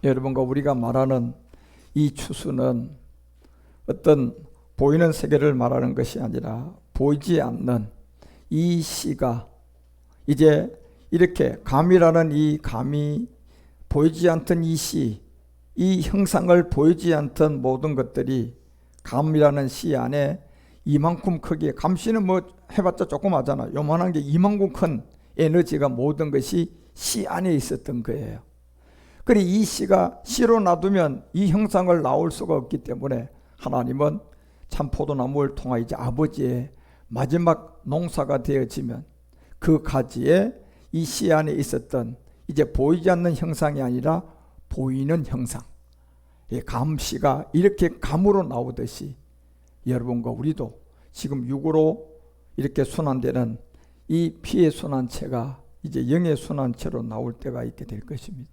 여러분과 우리가 말하는 이 추수는 어떤 보이는 세계를 말하는 것이 아니라 보이지 않는 이 씨가 이제 이렇게 감이라는 이 감이 보이지 않던 이 씨, 이 형상을 보이지 않던 모든 것들이 감이라는 씨 안에 이만큼 크기에, 감씨는 뭐 해봤자 조그마하잖아. 요만한 게 이만큼 큰 에너지가 모든 것이 씨 안에 있었던 거예요. 그래 이 씨가 씨로 놔두면 이 형상을 나올 수가 없기 때문에 하나님은 참 포도나무를 통하여 이제 아버지의 마지막 농사가 되어지면 그 가지에 이 씨 안에 있었던 이제 보이지 않는 형상이 아니라 보이는 형상, 감씨가 이렇게 감으로 나오듯이 여러분과 우리도 지금 육으로 이렇게 순환되는 이 피의 순환체가 이제 영의 순환체로 나올 때가 있게 될 것입니다.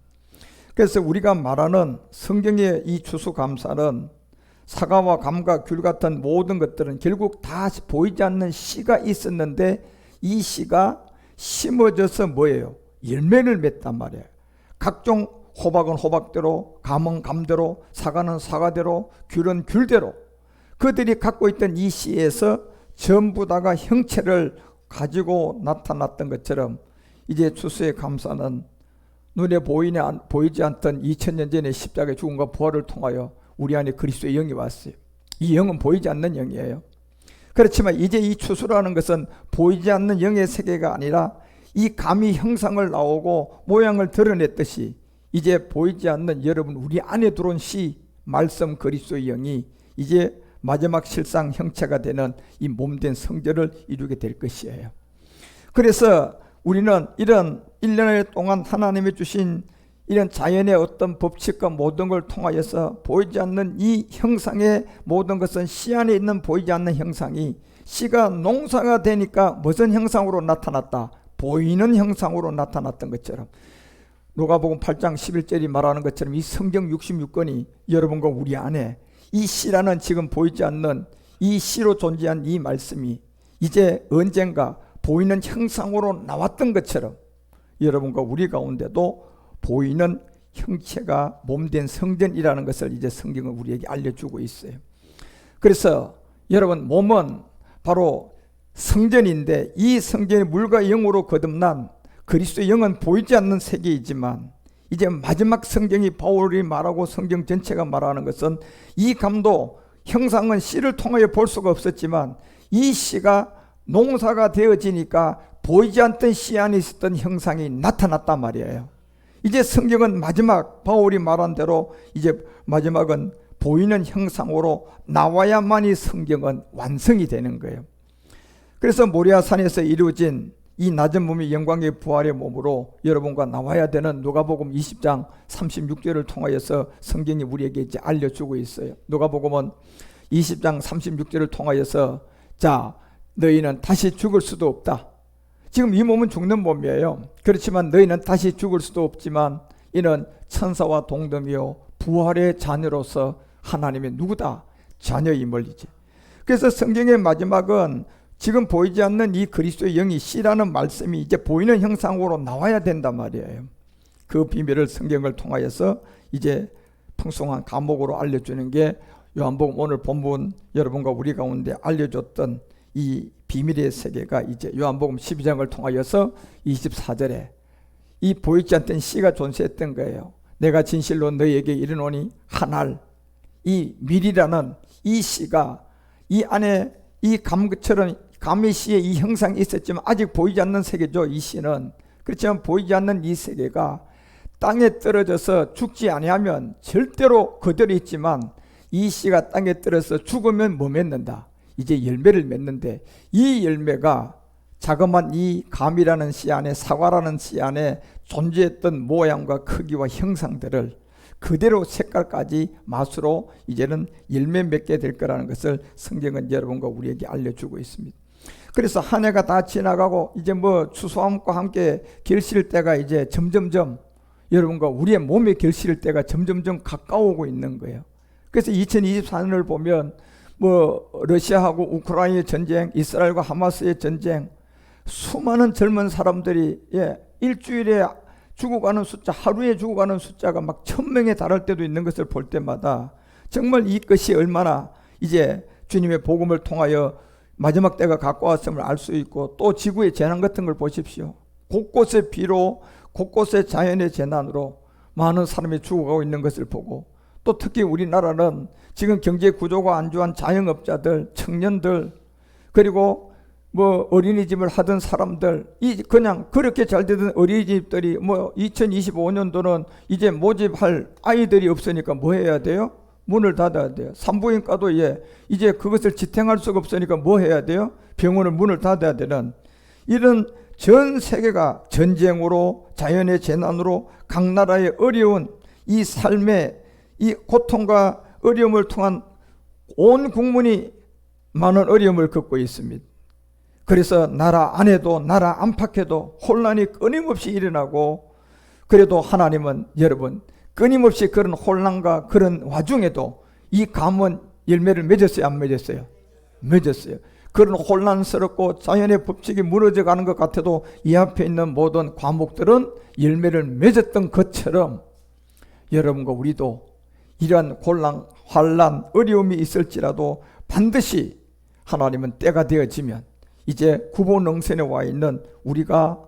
그래서 우리가 말하는 성경의 이 추수감사는 사과와 감과 귤 같은 모든 것들은 결국 다 보이지 않는 씨가 있었는데 이 씨가 심어져서 뭐예요? 열매를 맺단 말이에요. 각종 호박은 호박대로, 감은 감대로, 사과는 사과대로, 귤은 귤대로 그들이 갖고 있던 이 씨에서 전부 다가 형체를 가지고 나타났던 것처럼 이제 추수의 감사는 눈에 보이지 않던 2000년 전에 십자가의 죽음과 부활을 통하여 우리 안에 그리스도의 영이 왔어요. 이 영은 보이지 않는 영이에요. 그렇지만 이제 이 추수라는 것은 보이지 않는 영의 세계가 아니라 이 감이 형상을 나오고 모양을 드러냈듯이 이제 보이지 않는 여러분 우리 안에 들어온 씨 말씀 그리스도의 영이 이제 마지막 실상 형체가 되는 이 몸된 성전을 이루게 될 것이에요. 그래서 우리는 이런 1년 동안 하나님이 주신 이런 자연의 어떤 법칙과 모든 걸 통하여서 보이지 않는 이 형상의 모든 것은 씨 안에 있는 보이지 않는 형상이 씨가 농사가 되니까 무슨 형상으로 나타났다? 보이는 형상으로 나타났던 것처럼 누가복음 8장 11절이 말하는 것처럼 이 성경 66권이 여러분과 우리 안에 이 씨라는 지금 보이지 않는 이 씨로 존재한 이 말씀이 이제 언젠가 보이는 형상으로 나왔던 것처럼 여러분과 우리 가운데도 보이는 형체가 몸된 성전이라는 것을 이제 성경은 우리에게 알려주고 있어요. 그래서 여러분 몸은 바로 성전인데 이 성전이 물과 영으로 거듭난 그리스도의 영은 보이지 않는 세계이지만 이제 마지막 성경이 바울이 말하고 성경 전체가 말하는 것은 이 감도 형상은 씨를 통하여 볼 수가 없었지만 이 씨가 농사가 되어지니까 보이지 않던 씨 안에 있었던 형상이 나타났단 말이에요. 이제 성경은 마지막 바울이 말한 대로 이제 마지막은 보이는 형상으로 나와야만이 성경은 완성이 되는 거예요. 그래서 모리아산에서 이루어진 이 낮은 몸이 영광의 부활의 몸으로 여러분과 나와야 되는 누가복음 20장 36절을 통하여서 성경이 우리에게 이제 알려주고 있어요. 누가복음은 20장 36절을 통하여서 자 너희는 다시 죽을 수도 없다. 지금 이 몸은 죽는 몸이에요. 그렇지만 너희는 다시 죽을 수도 없지만 이는 천사와 동등이요 부활의 자녀로서 하나님의 누구다? 자녀임을 이제. 그래서 성경의 마지막은 지금 보이지 않는 이 그리스도의 영이 씨라는 말씀이 이제 보이는 형상으로 나와야 된단 말이에요. 그 비밀을 성경을 통하여서 이제 풍성한 감옥으로 알려주는 게 요한복음 오늘 본문 여러분과 우리 가운데 알려줬던 이 비밀의 세계가 이제 요한복음 12장을 통하여서 24절에 이 보이지 않던 씨가 존재했던 거예요. 내가 진실로 너희에게 이르노니 한알 이 밀이라는 이 씨가 이 안에 이 감처럼 감의 씨의 이 형상이 있었지만 아직 보이지 않는 세계죠. 이 씨는. 그렇지만 보이지 않는 이 세계가 땅에 떨어져서 죽지 아니하면 절대로 그대로 있지만 이 씨가 땅에 떨어져서 죽으면 뭐 맺는다? 이제 열매를 맺는데 이 열매가 자그마한 이 감이라는 씨 안에 사과라는 씨 안에 존재했던 모양과 크기와 형상들을 그대로 색깔까지 맛으로 이제는 열매 맺게 될 거라는 것을 성경은 여러분과 우리에게 알려주고 있습니다. 그래서 한 해가 다 지나가고 이제 뭐 추수함과 함께 결실 때가 이제 점점점 여러분과 우리의 몸에 결실 때가 점점점 가까워오고 있는 거예요. 그래서 2024년을 보면 뭐 러시아하고 우크라이나의 전쟁, 이스라엘과 하마스의 전쟁, 수많은 젊은 사람들이 일주일에 죽어가는 숫자, 하루에 죽어가는 숫자가 막 1000명에 달할 때도 있는 것을 볼 때마다 정말 이것이 얼마나 이제 주님의 복음을 통하여 마지막 때가 가까웠음을 알 수 있고, 또 지구의 재난 같은 걸 보십시오. 곳곳에 비로, 곳곳에 자연의 재난으로 많은 사람이 죽어가고 있는 것을 보고, 또 특히 우리나라는 지금 경제 구조가 안 좋은 자영업자들, 청년들, 그리고 뭐 어린이집을 하던 사람들, 이 그냥 그렇게 잘 되던 어린이집들이 뭐 2025년도는 이제 모집할 아이들이 없으니까 뭐 해야 돼요? 문을 닫아야 돼요. 산부인과도 이제 그것을 지탱할 수가 없으니까 뭐 해야 돼요? 병원을 문을 닫아야 되는, 이런 전 세계가 전쟁으로, 자연의 재난으로, 각 나라의 어려운 이 삶의 이 고통과 어려움을 통한 온 국민이 많은 어려움을 겪고 있습니다. 그래서 나라 안에도 나라 안팎에도 혼란이 끊임없이 일어나고, 그래도 하나님은 여러분 끊임없이 그런 혼란과 그런 와중에도 이 가문 열매를 맺었어요, 안 맺었어요? 맺었어요. 그런 혼란스럽고 자연의 법칙이 무너져가는 것 같아도 이 앞에 있는 모든 과목들은 열매를 맺었던 것처럼, 여러분과 우리도 이러한 곤란, 환란, 어려움이 있을지라도 반드시 하나님은 때가 되어지면, 이제 구보능선에 와 있는 우리가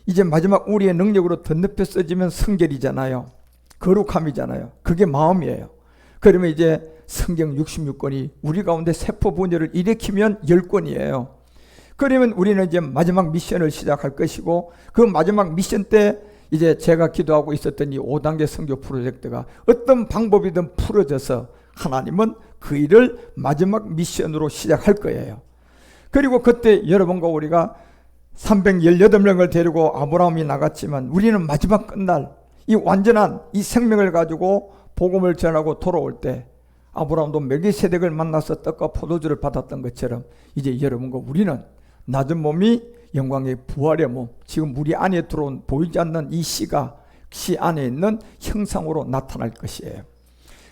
이제 마지막 우리의 능력으로 덧lep혀 써지면 성결이잖아요. 거룩함이잖아요. 그게 마음이에요. 그러면 이제 성경 66권이 우리 가운데 세포 분열을 일으키면 10권이에요. 그러면 우리는 이제 마지막 미션을 시작할 것이고, 그 마지막 미션 때 이제 제가 기도하고 있었던 이 5단계 선교 프로젝트가 어떤 방법이든 풀어져서 하나님은 그 일을 마지막 미션으로 시작할 거예요. 그리고 그때 여러분과 우리가 318명을 데리고 아브라함이 나갔지만, 우리는 마지막 끝날 이 완전한 이 생명을 가지고 복음을 전하고 돌아올 때 아브라함도 멜기세덱을 만나서 떡과 포도주를 받았던 것처럼, 이제 여러분과 우리는 낮은 몸이 영광의 부활의 몸, 지금 우리 안에 들어온 보이지 않는 이 씨가 씨 안에 있는 형상으로 나타날 것이에요.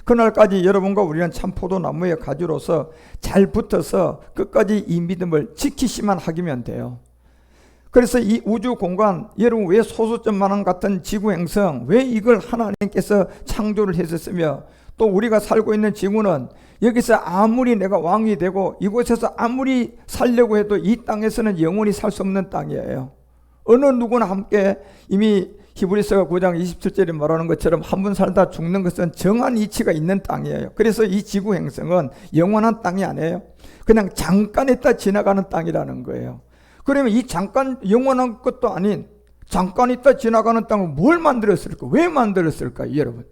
그날까지 여러분과 우리는 참 포도나무의 가지로서 잘 붙어서 끝까지 이 믿음을 지키시만 하기면 돼요. 그래서 이 우주 공간, 여러분 왜 소수점만한 같은 지구 행성, 왜 이걸 하나님께서 창조를 했었으며, 또 우리가 살고 있는 지구는 여기서 아무리 내가 왕이 되고 이곳에서 아무리 살려고 해도 이 땅에서는 영원히 살 수 없는 땅이에요. 어느 누구나 함께, 이미 히브리서가 9장 27절에 말하는 것처럼 한 번 살다 죽는 것은 정한 이치가 있는 땅이에요. 그래서 이 지구 행성은 영원한 땅이 아니에요. 그냥 잠깐 있다 지나가는 땅이라는 거예요. 그러면 이 잠깐 영원한 것도 아닌 잠깐 있다 지나가는 땅을 뭘 만들었을까? 왜 만들었을까? 여러분,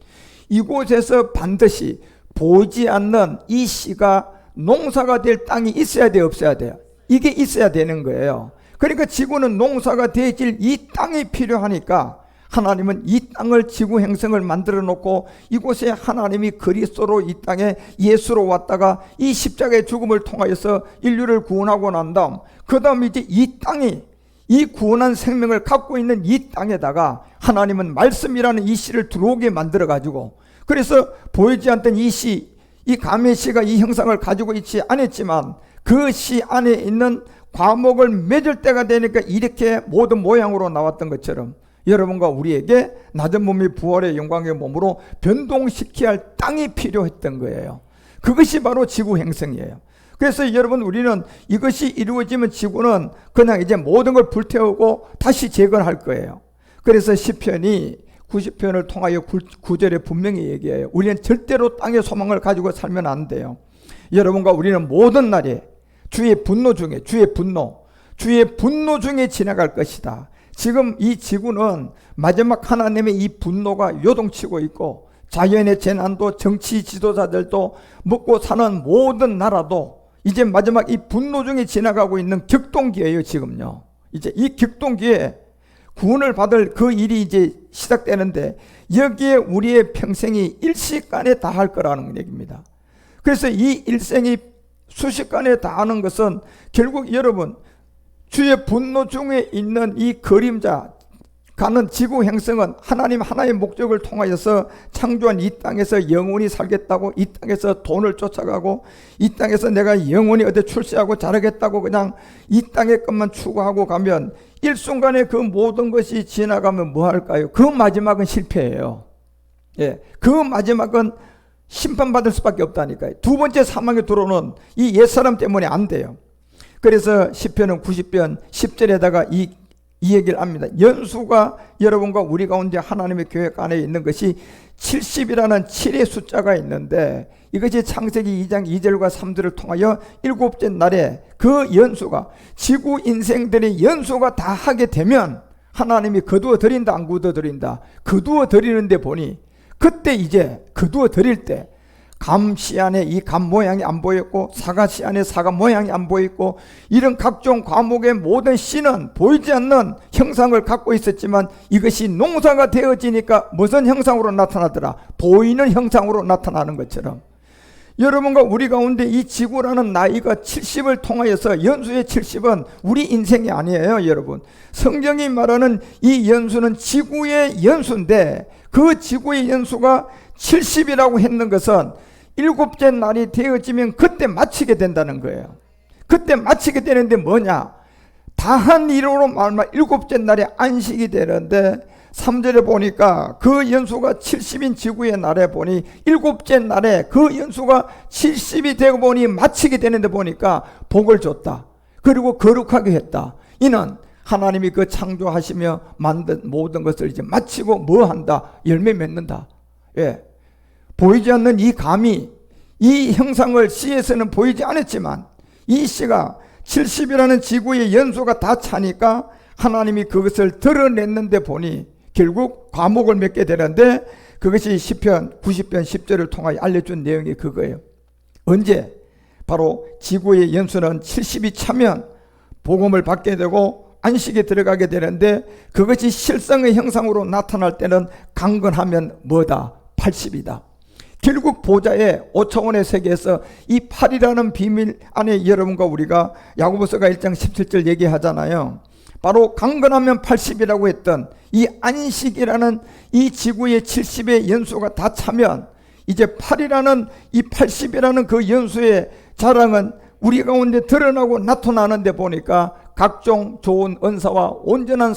이곳에서 반드시 보이지 않는 이 씨가 농사가 될 땅이 있어야 돼요, 없어야 돼요? 이게 있어야 되는 거예요. 그러니까 지구는 농사가 되질 이 땅이 필요하니까 하나님은 이 땅을, 지구 행성을 만들어 놓고 이곳에 하나님이 그리스도로 이 땅에 예수로 왔다가 이 십자가의 죽음을 통하여서 인류를 구원하고 난 다음, 그 다음 이제 이 땅이, 이 구원한 생명을 갖고 있는 이 땅에다가 하나님은 말씀이라는 이 씨를 들어오게 만들어 가지고, 그래서 보이지 않던 이 씨, 이 감의 씨가 이 형상을 가지고 있지 않았지만 그 씨 안에 있는 과목을 맺을 때가 되니까 이렇게 모든 모양으로 나왔던 것처럼, 여러분과 우리에게 낮은 몸이 부활의 영광의 몸으로 변동시켜야 할 땅이 필요했던 거예요. 그것이 바로 지구 행성이에요. 그래서 여러분, 우리는 이것이 이루어지면 지구는 그냥 이제 모든 걸 불태우고 다시 재건할 거예요. 그래서 시편이 90편을 통하여 9절에 분명히 얘기해요. 우리는 절대로 땅의 소망을 가지고 살면 안 돼요. 여러분과 우리는 모든 날에 주의 분노 중에, 주의 분노 중에 지나갈 것이다. 지금 이 지구는 마지막 하나님의 이 분노가 요동치고 있고, 자연의 재난도, 정치 지도자들도, 먹고 사는 모든 나라도 이제 마지막 이 분노 중에 지나가고 있는 격동기예요, 지금요. 이제 이 격동기에 구원을 받을 그 일이 이제 시작되는데, 여기에 우리의 평생이 일시간에 다할 거라는 얘기입니다. 그래서 이 일생이 수십간에 다하는 것은 결국 여러분, 주의 분노 중에 있는 이 그림자 가는 지구 행성은 하나님 하나의 목적을 통하여서 창조한 이 땅에서 영원히 살겠다고, 이 땅에서 돈을 쫓아가고, 이 땅에서 내가 영원히 어디 출세하고 자라겠다고 그냥 이 땅의 것만 추구하고 가면 일순간에 그 모든 것이 지나가면 뭐 할까요? 그 마지막은 실패예요. 예, 그 마지막은 심판받을 수밖에 없다니까요. 두 번째 사망에 들어오는 이 옛사람 때문에 안 돼요. 그래서 시편은 90편 10절에다가 이 얘기를 합니다. 연수가 여러분과 우리 가운데 하나님의 계획 안에 있는 것이 70이라는 7의 숫자가 있는데, 이것이 창세기 2장 2절과 3절을 통하여 일곱째 날에 그 연수가, 지구 인생들의 연수가 다 하게 되면 하나님이 거두어 드린다, 안 거두어 드린다? 거두어 드리는데 보니, 그때 이제 거두어 드릴 때 감씨 안에 이 감 모양이 안 보였고, 사과씨 안에 사과 모양이 안 보였고, 이런 각종 과목의 모든 씨는 보이지 않는 형상을 갖고 있었지만, 이것이 농사가 되어지니까 무슨 형상으로 나타나더라? 보이는 형상으로 나타나는 것처럼, 여러분과 우리 가운데 이 지구라는 나이가 70을 통하여서, 연수의 70은 우리 인생이 아니에요, 여러분. 성경이 말하는 이 연수는 지구의 연수인데, 그 지구의 연수가 70이라고 했는 것은 일곱째 날이 되어지면 그때 마치게 된다는 거예요. 그때 마치게 되는데 뭐냐? 다한 이로로 말하면 일곱째 날에 안식이 되는데, 3절에 보니까 그 연수가 70인 지구의 날에 보니, 일곱째 날에 그 연수가 70이 되고 보니 마치게 되는데 보니까 복을 줬다. 그리고 거룩하게 했다. 이는 하나님이 그 창조하시며 만든 모든 것을 이제 마치고 뭐 한다? 열매 맺는다. 예. 보이지 않는 이 감이, 이 형상을 씨에서는 보이지 않았지만, 이 씨가 70이라는 지구의 연수가 다 차니까 하나님이 그것을 드러냈는데 보니 결국 과목을 맺게 되는데, 그것이 시편 90편 10절을 통하여 알려준 내용이 그거예요. 언제? 바로 지구의 연수는 70이 차면 복음을 받게 되고 안식에 들어가게 되는데, 그것이 실상의 형상으로 나타날 때는 강건하면 뭐다? 80이다. 결국 보좌의 5차원의 세계에서 이 8이라는 비밀 안에 여러분과 우리가 야고보서가 1장 17절 얘기하잖아요. 바로 강건하면 80이라고 했던 이 안식이라는 이 지구의 70의 연수가 다 차면, 이제 8이라는 이 80이라는 그 연수의 자랑은 우리 가운데 드러나고 나타나는데 보니까 각종 좋은 은사와 온전한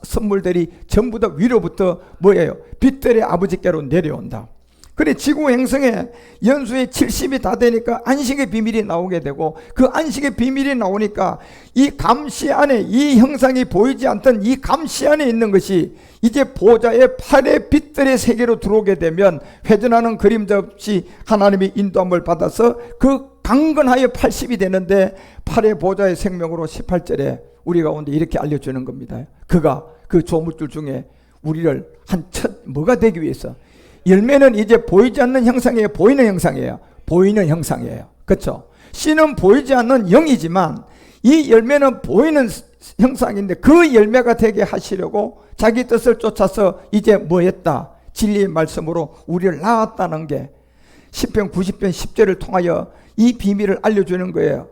선물들이 전부 다 위로부터 뭐예요? 빛들의 아버지께로 내려온다. 그래, 지구 행성에 연수의 70이 다 되니까 안식의 비밀이 나오게 되고, 그 안식의 비밀이 나오니까 이 감씨 안에, 이 형상이 보이지 않던 이 감씨 안에 있는 것이 이제 보좌의 8의 빛들의 세계로 들어오게 되면 회전하는 그림자 없이 하나님의 인도함을 받아서 그 강건하여 80이 되는데, 8의 보좌의 생명으로 18절에 우리 가운데 이렇게 알려주는 겁니다. 그가 그 조물줄 중에 우리를 한 첫 뭐가 되기 위해서, 열매는 이제 보이지 않는 형상이에요, 보이는 형상이에요? 보이는 형상이에요. 그렇죠? 씨는 보이지 않는 영이지만 이 열매는 보이는 형상인데, 그 열매가 되게 하시려고 자기 뜻을 쫓아서 이제 뭐 했다? 진리의 말씀으로 우리를 낳았다는 게 시편 90편 10절을 통하여 이 비밀을 알려주는 거예요.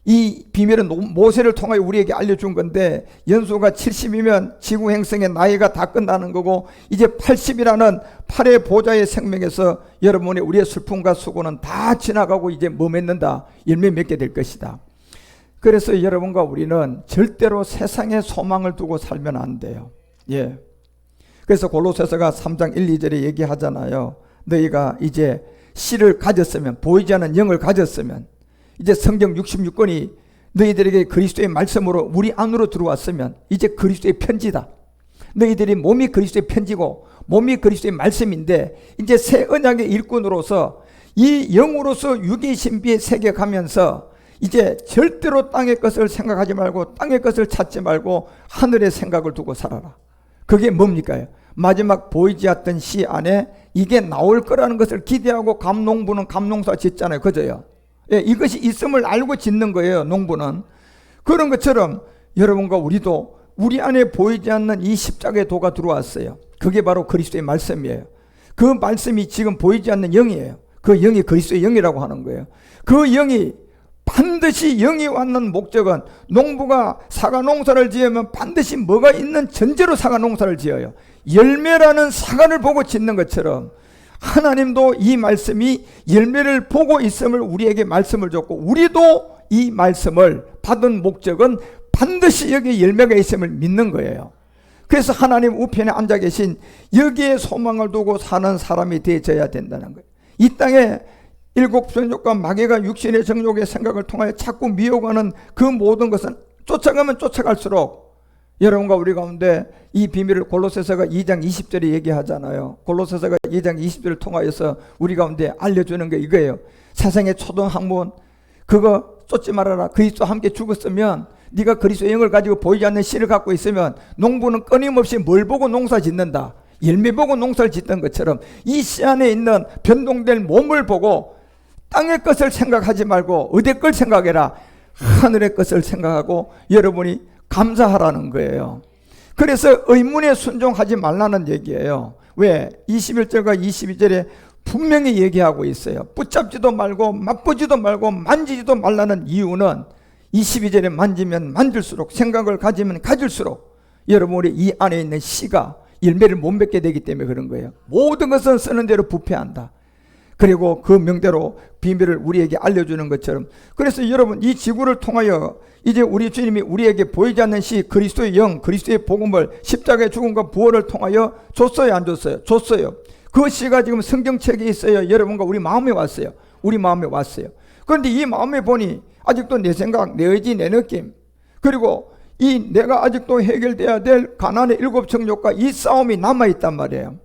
이 비밀은 모세를 통하여 우리에게 알려준 건데, 연수가 70이면 지구 행성의 나이가 다 끝나는 거고, 이제 80이라는 8의 보좌의 생명에서 여러분의 우리의 슬픔과 수고는 다 지나가고 이제 뭐 맺는다? 열매 맺게 될 것이다. 그래서 여러분과 우리는 절대로 세상에 소망을 두고 살면 안 돼요. 예. 그래서 골로새서가 3장 1, 2절에 얘기하잖아요. 너희가 이제 씨를 가졌으면, 보이지 않는 영을 가졌으면, 이제 성경 66권이 너희들에게 그리스도의 말씀으로 우리 안으로 들어왔으면 이제 그리스도의 편지다. 너희들이 몸이 그리스도의 편지고 몸이 그리스도의 말씀인데, 이제 새 언약의 일꾼으로서 이 영으로서 유기신비의 세계 가면서 이제 절대로 땅의 것을 생각하지 말고 땅의 것을 찾지 말고 하늘의 생각을 두고 살아라. 그게 뭡니까? 마지막 보이지 않던 씨 안에 이게 나올 거라는 것을 기대하고 감농부는 감농사 짓잖아요. 그죠요? 예, 이것이 있음을 알고 짓는 거예요, 농부는. 그런 것처럼 여러분과 우리도 우리 안에 보이지 않는 이 십자가의 도가 들어왔어요. 그게 바로 그리스도의 말씀이에요. 그 말씀이 지금 보이지 않는 영이에요. 그 영이 그리스도의 영이라고 하는 거예요. 그 영이 반드시 영이 왔는 목적은, 농부가 사과 농사를 지으면 반드시 뭐가 있는 전제로 사과 농사를 지어요. 열매라는 사과를 보고 짓는 것처럼 하나님도 이 말씀이 열매를 보고 있음을 우리에게 말씀을 줬고, 우리도 이 말씀을 받은 목적은 반드시 여기에 열매가 있음을 믿는 거예요. 그래서 하나님 우편에 앉아 계신 여기에 소망을 두고 사는 사람이 되어져야 된다는 거예요. 이 땅에 일곱 정욕과 마귀가 육신의 정욕의 생각을 통하여 자꾸 미혹하는 그 모든 것은 쫓아가면 쫓아갈수록 여러분과 우리 가운데 이 비밀을 골로새서가 2장 20절에 얘기하잖아요. 골로새서가 2장 20절을 통하여서 우리 가운데 알려주는 게 이거예요. 세상의 초등학문 그거 쫓지 말아라. 그리스도와 함께 죽었으면 네가 그리스도의 영을 가지고 보이지 않는 씨를 갖고 있으면 농부는 끊임없이 뭘 보고 농사 짓는다. 열매 보고 농사를 짓던 것처럼 이 씨 안에 있는 변동될 몸을 보고 땅의 것을 생각하지 말고 어디 걸 생각해라. 하늘의 것을 생각하고 여러분이 감사하라는 거예요. 그래서 의문에 순종하지 말라는 얘기예요. 왜? 21절과 22절에 분명히 얘기하고 있어요. 붙잡지도 말고 맛보지도 말고 만지지도 말라는 이유는 22절에 만지면 만질수록 생각을 가지면 가질수록 여러분이 이 안에 있는 씨가 열매를 못 맺게 되기 때문에 그런 거예요. 모든 것은 쓰는 대로 부패한다. 그리고 그 명대로 비밀을 우리에게 알려주는 것처럼 그래서 여러분 이 지구를 통하여 이제 우리 주님이 우리에게 보이지 않는 씨 그리스도의 영 그리스도의 복음을 십자가의 죽음과 부활을 통하여 줬어요 안 줬어요? 줬어요. 그 씨가 지금 성경책에 있어요. 여러분과 우리 마음에 왔어요. 우리 마음에 왔어요. 그런데 이 마음에 보니 아직도 내 생각, 내 의지, 내 느낌 그리고 이 내가 아직도 해결돼야 될 가난의 일곱 정욕과 이 싸움이 남아있단 말이에요.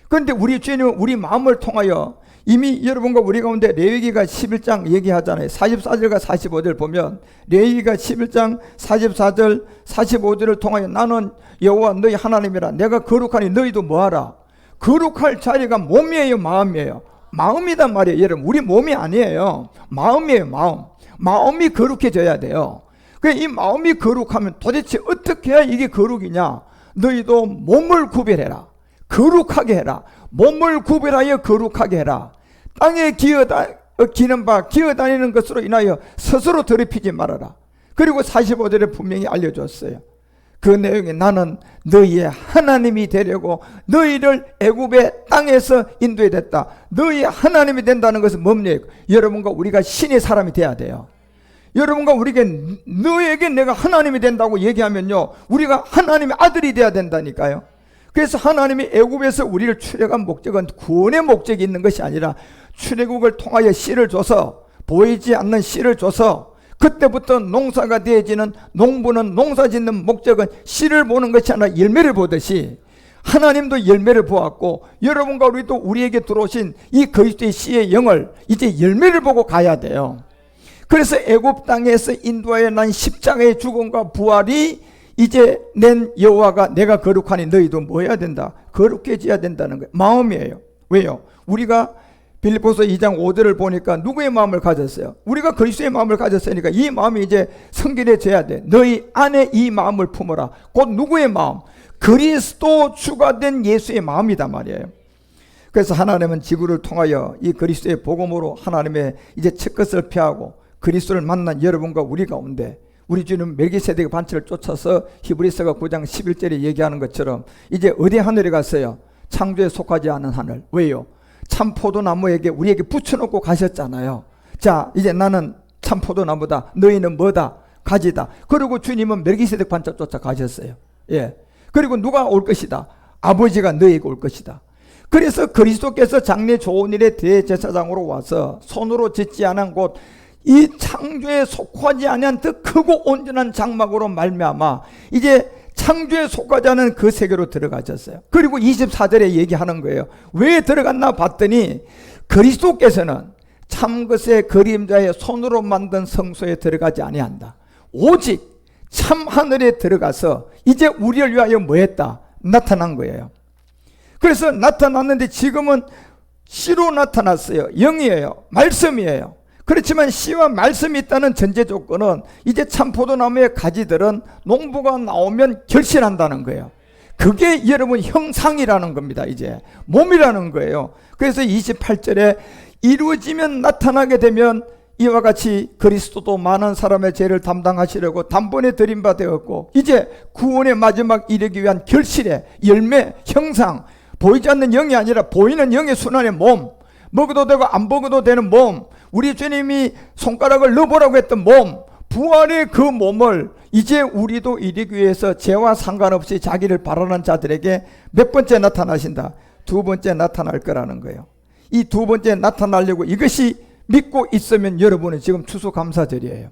그런데 우리 주님은 우리 마음을 통하여 이미 여러분과 우리 가운데 레위기가 11장 얘기하잖아요. 44절과 45절 보면 레위기가 11장 44절 45절을 통하여 나는 여호와 너희 하나님이라 내가 거룩하니 너희도 뭐하라. 거룩할 자리가 몸이에요 마음이에요. 마음이단 말이에요. 여러분 우리 몸이 아니에요. 마음이에요. 마음이 거룩해져야 돼요. 이 마음이 거룩하면 도대체 어떻게 해야 이게 거룩이냐. 너희도 몸을 구별해라. 거룩하게 해라. 몸을 구별하여 거룩하게 해라. 땅에 기는 바 기어다니는 것으로 인하여 스스로 더럽히지 말아라. 그리고 45절에 분명히 알려줬어요. 그 내용에 나는 너희의 하나님이 되려고 너희를 애굽의 땅에서 인도해 냈다. 너희의 하나님이 된다는 것은 뭡니까? 여러분과 우리가 신의 사람이 돼야 돼요. 여러분과 우리에게 너에게 내가 하나님이 된다고 얘기하면요 우리가 하나님의 아들이 돼야 된다니까요. 그래서 하나님이 애굽에서 우리를 출애한 목적은 구원의 목적이 있는 것이 아니라 출애굽을 통하여 씨를 줘서 보이지 않는 씨를 줘서 그때부터 농사가 되어지는 농부는 농사 짓는 목적은 씨를 보는 것이 아니라 열매를 보듯이 하나님도 열매를 보았고 여러분과 우리도 우리에게 들어오신 이 그리스도의 씨의 영을 이제 열매를 보고 가야 돼요. 그래서 애굽 땅에서 인도하여 난 십자가의 죽음과 부활이 이제 낸 여호와가 내가 거룩하니 너희도 뭐 해야 된다? 거룩해져야 된다는 거예요. 마음이에요. 왜요? 우리가 빌립보서 2장 5절을 보니까 누구의 마음을 가졌어요? 우리가 그리스도의 마음을 가졌으니까 이 마음이 이제 성결해져야 돼. 너희 안에 이 마음을 품어라. 곧 누구의 마음? 그리스도 주가 된 예수의 마음이단 말이에요. 그래서 하나님은 지구를 통하여 이 그리스도의 복음으로 하나님의 이제 첫 것을 펴하고 그리스도를 만난 여러분과 우리 가운데 우리 주님 멜기세덱의 반차를 쫓아서 히브리서가 9장 11절에 얘기하는 것처럼 이제 어디 하늘에 갔어요? 창조에 속하지 않은 하늘. 왜요? 참 포도나무에게 우리에게 붙여놓고 가셨잖아요. 자 이제 나는 참 포도나무다. 너희는 뭐다? 가지다. 그리고 주님은 멜기세덱 반차 쫓아 가셨어요. 예. 그리고 누가 올 것이다? 아버지가 너희에게 올 것이다. 그래서 그리스도께서 장래 좋은 일의 대제사장으로 와서 손으로 짓지 않은 곳 이 창조에 속하지 아니한 더 크고 온전한 장막으로 말미암아 이제 창조에 속하지 않은 그 세계로 들어가셨어요. 그리고 24절에 얘기하는 거예요. 왜 들어갔나 봤더니 그리스도께서는 참것의 그림자의 손으로 만든 성소에 들어가지 아니한다. 오직 참 하늘에 들어가서 이제 우리를 위하여 뭐 했다? 나타난 거예요. 그래서 나타났는데 지금은 씨로 나타났어요. 영이에요. 말씀이에요. 그렇지만 씨와 말씀이 있다는 전제 조건은 이제 참포도나무의 가지들은 농부가 나오면 결실한다는 거예요. 그게 여러분 형상이라는 겁니다. 이제 몸이라는 거예요. 그래서 28절에 이루어지면 나타나게 되면 이와 같이 그리스도도 많은 사람의 죄를 담당하시려고 단번에 드린 바 되었고 이제 구원의 마지막 이르기 위한 결실의 열매, 형상, 보이지 않는 영이 아니라 보이는 영의 순환의 몸, 먹어도 되고 안 먹어도 되는 몸, 우리 주님이 손가락을 넣어보라고 했던 몸, 부활의 그 몸을 이제 우리도 이루기 위해서 죄와 상관없이 자기를 바라는 자들에게 몇 번째 나타나신다? 두 번째 나타날 거라는 거예요. 이 두 번째 나타나려고 이것이 믿고 있으면 여러분은 지금 추수감사절이에요.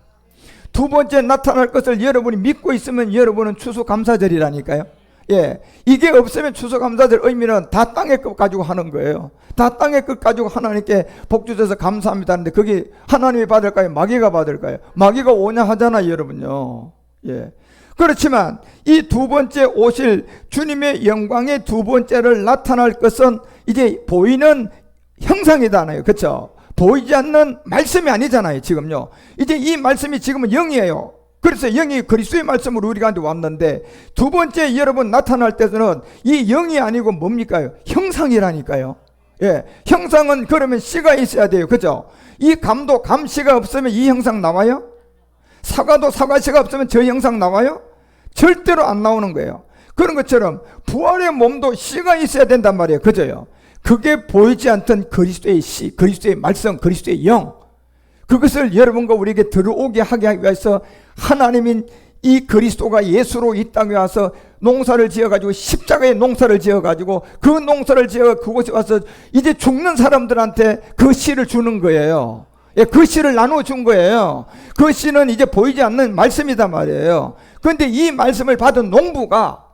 두 번째 나타날 것을 여러분이 믿고 있으면 여러분은 추수감사절이라니까요. 예, 이게 없으면 추수감사절 의미는 다 땅의 것 가지고 하는 거예요. 다 땅의 것 가지고 하나님께 복 주셔서 감사합니다 하는데 그게 하나님이 받을까요? 마귀가 받을까요? 마귀가 오냐 하잖아요, 여러분요. 예. 그렇지만 이 두 번째 오실 주님의 영광의 두 번째를 나타날 것은 이제 보이는 형상이잖아요. 그렇죠? 보이지 않는 말씀이 아니잖아요, 지금요. 이제 이 말씀이 지금은 영이에요. 그래서 영이 그리스도의 말씀으로 우리한테 왔는데 두 번째 여러분 나타날 때는 이 영이 아니고 뭡니까? 형상이라니까요. 예, 형상은 그러면 씨가 있어야 돼요. 그죠? 이 감도 감씨가 없으면 이 형상 나와요? 사과도 사과씨가 없으면 저 형상 나와요? 절대로 안 나오는 거예요. 그런 것처럼 부활의 몸도 씨가 있어야 된단 말이에요. 그죠요? 그게 보이지 않던 그리스도의 씨, 그리스도의 말씀, 그리스도의 영, 그것을 여러분과 우리에게 들어오게 하기 위해서 하나님인 이 그리스도가 예수로 이 땅에 와서 농사를 지어가지고 십자가의 농사를 지어가지고 그 농사를 지어 그곳에 와서 이제 죽는 사람들한테 그 씨를 주는 거예요. 예, 그 씨를 나눠준 거예요. 그 씨는 이제 보이지 않는 말씀이단 말이에요. 그런데 이 말씀을 받은 농부가,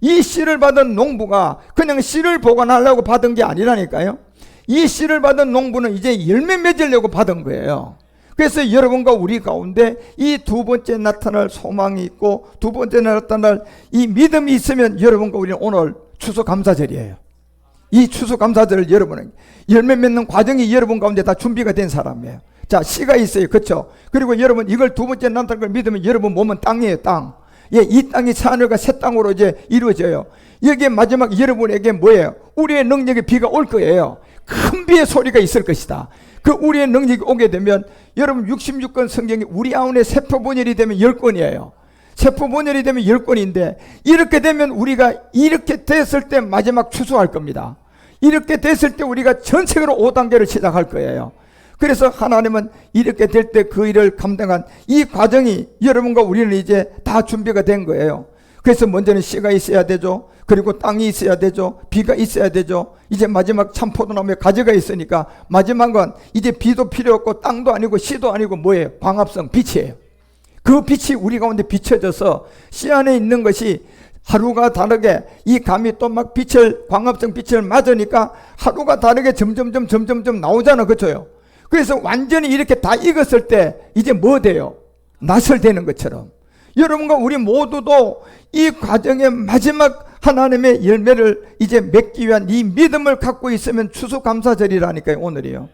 이 씨를 받은 농부가 그냥 씨를 보관하려고 받은 게 아니라니까요. 이 씨를 받은 농부는 이제 열매 맺으려고 받은 거예요. 그래서 여러분과 우리 가운데 이 두 번째 나타날 소망이 있고 두 번째 나타날 이 믿음이 있으면 여러분과 우리는 오늘 추수감사절이에요. 이 추수감사절을 여러분은 열매 맺는 과정이 여러분 가운데 다 준비가 된 사람이에요. 자, 씨가 있어요. 그렇죠? 그리고 여러분 이걸 두 번째 나타날 걸 믿으면 여러분 몸은 땅이에요. 땅. 예, 이 땅이 하늘과 새 땅으로 이제 이루어져요. 여기에 마지막 여러분에게 뭐예요? 우리의 능력에 비가 올 거예요. 큰 비의 소리가 있을 것이다. 그 우리의 능력이 오게 되면 여러분 66권 성경이 우리 아운의 세포분열이 되면 10권이에요. 세포분열이 되면 10권인데 이렇게 되면 우리가 이렇게 됐을 때 마지막 추수할 겁니다. 이렇게 됐을 때 우리가 전 세계로 5단계를 시작할 거예요. 그래서 하나님은 이렇게 될 때 그 일을 감당한 이 과정이 여러분과 우리는 이제 다 준비가 된 거예요. 그래서 먼저는 씨가 있어야 되죠. 그리고 땅이 있어야 되죠. 비가 있어야 되죠. 이제 마지막 참포도나무에 가지가 있으니까 마지막은 이제 비도 필요 없고 땅도 아니고 씨도 아니고 뭐예요? 광합성 빛이에요. 그 빛이 우리 가운데 비춰져서 씨 안에 있는 것이 하루가 다르게 이 감이 또 막 빛을 광합성 빛을 맞으니까 하루가 다르게 점점 나오잖아. 그렇죠? 그래서 완전히 이렇게 다 익었을 때 이제 뭐 돼요? 낫을 되는 것처럼 여러분과 우리 모두도 이 과정의 마지막 하나님의 열매를 이제 맺기 위한 이 믿음을 갖고 있으면 추수감사절이라니까요, 오늘이요.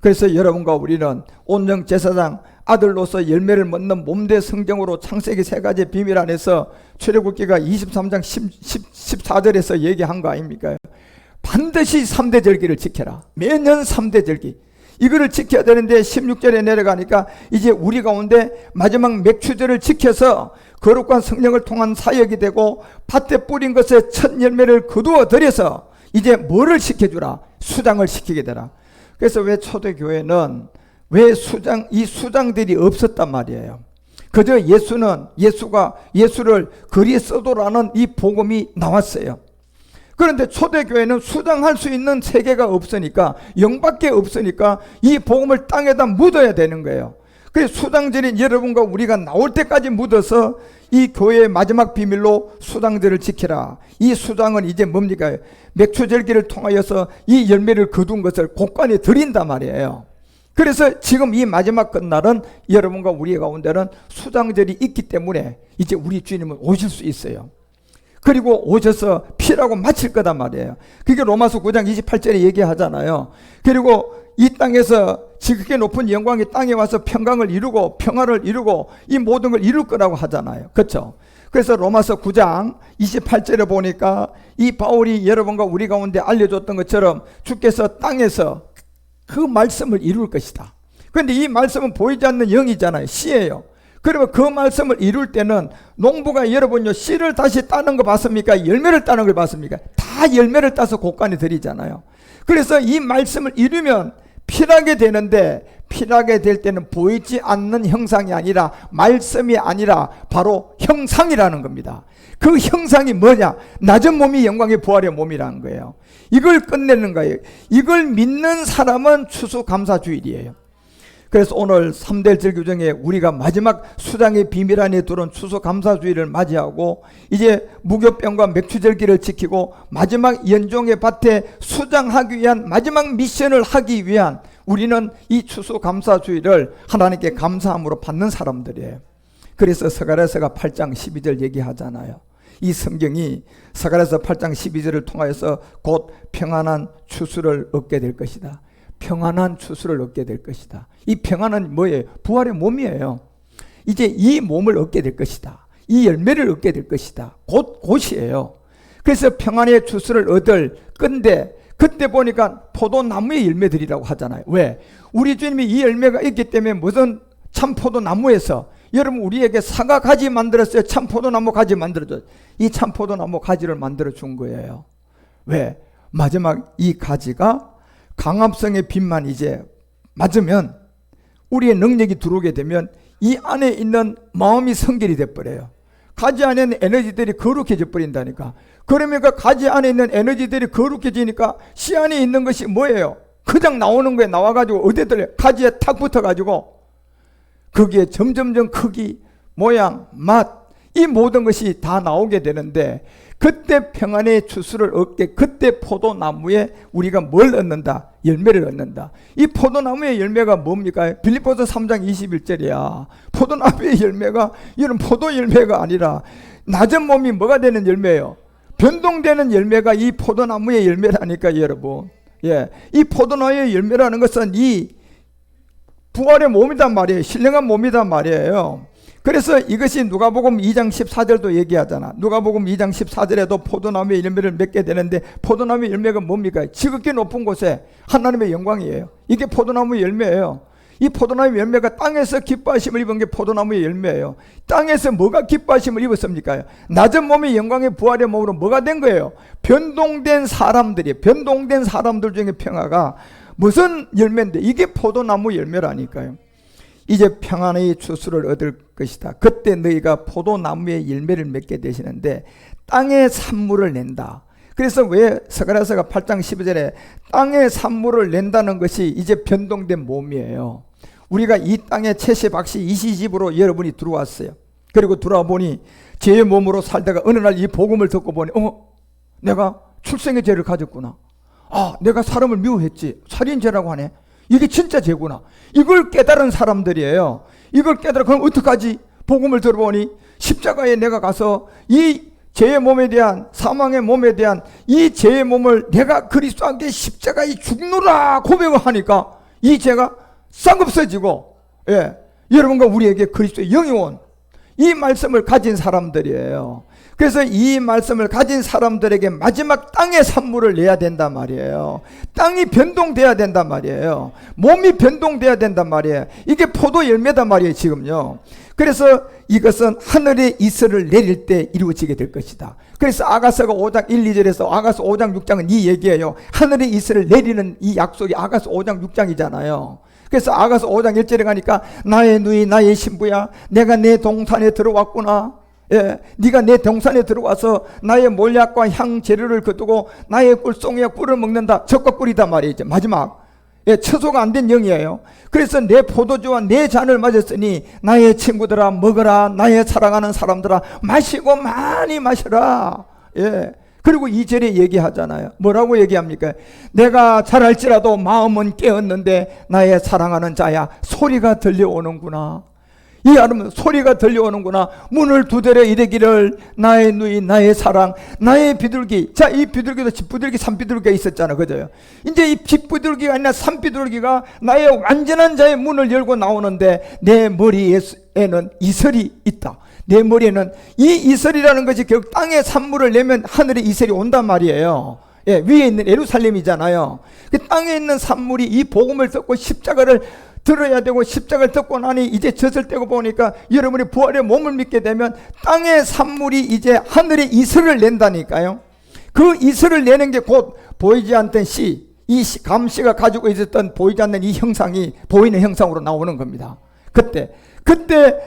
그래서 여러분과 우리는 온영 제사장 아들로서 열매를 맺는 몸대 성경으로 창세기 3가지 비밀 안에서 출애굽기가 23장 14절에서 얘기한 거 아닙니까? 반드시 3대 절기를 지켜라. 매년 3대 절기. 이거를 지켜야 되는데 16절에 내려가니까 이제 우리 가운데 마지막 맥추절을 지켜서 거룩한 성령을 통한 사역이 되고 밭에 뿌린 것에 첫 열매를 거두어 들여서 이제 뭐를 시켜주라? 수장을 시키게 되라. 그래서 왜 초대교회는 왜 이 수장들이 없었단 말이에요. 그저 예수를 그리스도라는 이 복음이 나왔어요. 그런데 초대교회는 수장할 수 있는 세계가 없으니까, 영밖에 없으니까 이 복음을 땅에다 묻어야 되는 거예요. 그래서 수장절인 여러분과 우리가 나올 때까지 묻어서 이 교회의 마지막 비밀로 수장절을 지키라. 이 수장은 이제 뭡니까? 맥추절기를 통하여서 이 열매를 거둔 것을 곳간에 드린단 말이에요. 그래서 지금 이 마지막 끝날은 여러분과 우리 가운데는 수장절이 있기 때문에 이제 우리 주님은 오실 수 있어요. 그리고 오셔서 피라고 마칠 거단 말이에요. 그게 로마서 9장 28절에 얘기하잖아요. 그리고 이 땅에서 지극히 높은 영광이 땅에 와서 평강을 이루고 평화를 이루고 이 모든 걸 이룰 거라고 하잖아요. 그렇죠? 그래서 로마서 9장 28절에 보니까 이 바울이 여러분과 우리 가운데 알려줬던 것처럼 주께서 땅에서 그 말씀을 이룰 것이다. 그런데 이 말씀은 보이지 않는 영이잖아요. 씨예요. 그러면 그 말씀을 이룰 때는 농부가 여러분요 씨를 다시 따는 거 봤습니까? 열매를 따는 걸 봤습니까? 다 열매를 따서 곳간에 들이잖아요. 그래서 이 말씀을 이루면 피나게 되는데, 피나게 될 때는 보이지 않는 형상이 아니라, 말씀이 아니라 바로 형상이라는 겁니다. 그 형상이 뭐냐? 낮은 몸이 영광의 부활의 몸이라는 거예요. 이걸 끝내는 거예요. 이걸 믿는 사람은 추수감사주일이에요. 그래서 오늘 3대 절기 중에 우리가 마지막 수장의 비밀 안에 들어온 추수감사주일을 맞이하고 이제 무교병과 맥주절기를 지키고 마지막 연종의 밭에 수장하기 위한 마지막 미션을 하기 위한 우리는 이 추수감사주일을 하나님께 감사함으로 받는 사람들이에요. 그래서 스가랴서가 8장 12절 얘기하잖아요. 이 성경이 스가랴서 8장 12절을 통하여서 곧 평안한 추수를 얻게 될 것이다. 평안한 추수를 얻게 될 것이다. 이 평안은 뭐예요? 부활의 몸이에요. 이제 이 몸을 얻게 될 것이다. 이 열매를 얻게 될 것이다. 곧이에요. 그래서 평안의 추수를 얻을 건데, 그때 보니까 포도나무의 열매들이라고 하잖아요. 왜? 우리 주님이 이 열매가 있기 때문에 무슨 참포도나무에서 여러분 우리에게 사과 가지 만들었어요? 참포도나무 가지 만들어줘요. 이 참포도나무 가지를 만들어 준 거예요. 왜? 마지막 이 가지가 강압성의 빛만 이제 맞으면, 우리의 능력이 들어오게 되면 이 안에 있는 마음이 성결이 돼버려요. 가지 안에 있는 에너지들이 거룩해져 버린다니까. 그러면 그 가지 안에 있는 에너지들이 거룩해지니까 씨 안에 있는 것이 뭐예요? 그냥 나오는 거에 나와가지고 어디들 가지에 탁 붙어가지고 거기에 점점점 크기, 모양, 맛, 이 모든 것이 다 나오게 되는데, 그때 평안의 추수를 얻게, 그때 포도나무에 우리가 뭘 얻는다? 열매를 얻는다. 이 포도나무의 열매가 뭡니까? 빌립보서 3장 21절이야. 포도나무의 열매가 이런 포도 열매가 아니라 낮은 몸이 뭐가 되는 열매예요? 변동되는 열매가 이 포도나무의 열매라니까 여러분. 예, 이 포도나무의 열매라는 것은 이 부활의 몸이단 말이에요. 신령한 몸이단 말이에요. 그래서 이것이 누가복음 2장 14절도 얘기하잖아. 누가복음 2장 14절에도 포도나무의 열매를 맺게 되는데, 포도나무의 열매가 뭡니까? 지극히 높은 곳에 하나님의 영광이에요. 이게 포도나무의 열매예요. 이 포도나무의 열매가 땅에서 기뻐하심을 입은 게 포도나무의 열매예요. 땅에서 뭐가 기뻐하심을 입었습니까? 낮은 몸이 영광의 부활의 몸으로 뭐가 된 거예요? 변동된 사람들이, 변동된 사람들 중에 평화가 무슨 열매인데, 이게 포도나무 열매라니까요. 이제 평안의 추수를 얻을 것이다. 그때 너희가 포도나무의 열매를 맺게 되시는데 땅의 산물을 낸다. 그래서 왜 스가랴서가 8장 12절에 땅의 산물을 낸다는 것이 이제 변동된 몸이에요. 우리가 이 땅에 채시 박씨 이시집으로 여러분이 들어왔어요. 그리고 들어와 보니 제 몸으로 살다가 어느 날 이 복음을 듣고 보니 내가 출생의 죄를 가졌구나. 내가 사람을 미워했지. 살인죄라고 하네. 이게 진짜 죄구나. 이걸 깨달은 사람들이에요. 이걸 깨달아. 그럼 어떡하지? 복음을 들어보니 십자가에 내가 가서 이 죄의 몸에 대한, 사망의 몸에 대한 이 죄의 몸을 내가 그리스도 함께 십자가에 죽노라 고백을 하니까 이 죄가 싹 없어지고, 예, 여러분과 우리에게 그리스도의 영이 온 이 말씀을 가진 사람들이에요. 그래서 이 말씀을 가진 사람들에게 마지막 땅의 산물을 내야 된단 말이에요. 땅이 변동돼야 된단 말이에요. 몸이 변동돼야 된단 말이에요. 이게 포도 열매단 말이에요, 지금요. 그래서 이것은 하늘의 이슬을 내릴 때 이루어지게 될 것이다. 그래서 아가서가 5장 1, 2절에서 아가서 5장 6장은 이 얘기예요. 하늘의 이슬을 내리는 이 약속이 아가서 5장 6장이잖아요. 그래서 아가서 5장 1절에 가니까 나의 누이 나의 신부야, 내가 내 동산에 들어왔구나. 예, 네가 내 동산에 들어와서 나의 몰약과 향 재료를 거두고 나의 꿀송이와 꿀을 먹는다. 적과 꿀이다 말이죠. 마지막, 예, 처소가 안 된 영이에요. 그래서 내 포도주와 내 잔을 맞았으니 나의 친구들아 먹어라. 나의 사랑하는 사람들아 마시고 많이 마셔라. 예. 그리고 2절에 얘기하잖아요. 뭐라고 얘기합니까? 내가 잘할지라도 마음은 깨었는데 나의 사랑하는 자야 소리가 들려오는구나. 이 여러분 소리가 들려오는구나. 문을 두드려 이르기를 나의 누이 나의 사랑 나의 비둘기. 자, 이 비둘기도 집비둘기 산비둘기가 있었잖아, 그죠? 이제 이 집비둘기가 아니라 산비둘기가 나의 완전한 자의 문을 열고 나오는데 내 머리에는 이슬이 있다. 내 머리에는 이 이슬이라는 것이 결국 땅의 산물을 내면 하늘의 이슬이 온단 말이에요. 예, 위에 있는 예루살렘이잖아요. 그 땅에 있는 산물이 이 복음을 듣고 십자가를 들어야 되고, 십자가를 듣고 나니 이제 젖을 떼고 보니까 여러분이 부활의 몸을 믿게 되면 땅의 산물이 이제 하늘의 이슬을 낸다니까요. 그 이슬을 내는 게 곧 보이지 않던 씨, 이 감시가 가지고 있었던 보이지 않는 이 형상이 보이는 형상으로 나오는 겁니다. 그때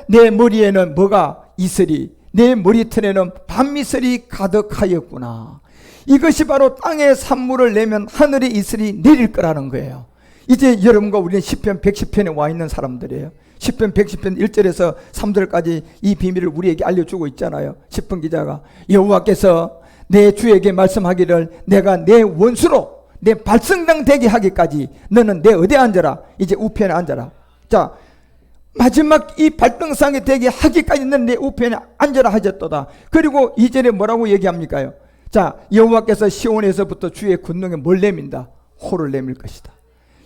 내 머리에는 뭐가 있으리, 내 머리털에는 밤이슬이 가득하였구나. 이것이 바로 땅에 산물을 내면 하늘에 이슬이 내릴 거라는 거예요. 이제 여러분과 우리는 시편 110편에 와 있는 사람들이에요. 시편 110편 1절에서 3절까지 이 비밀을 우리에게 알려주고 있잖아요. 시편 기자가 여호와께서 내 주에게 말씀하기를 내가 내 원수로 내 발성당 되게 하기까지 너는 내 어디에 앉아라. 이제 우편에 앉아라. 자, 마지막 이 발등상에 되게 하기까지 너는 내 우편에 앉아라 하셨도다. 그리고 2절에 뭐라고 얘기합니까요? 자, 여호와께서 시온에서부터 주의 군능에 뭘 내민다? 홀을 내밀 것이다.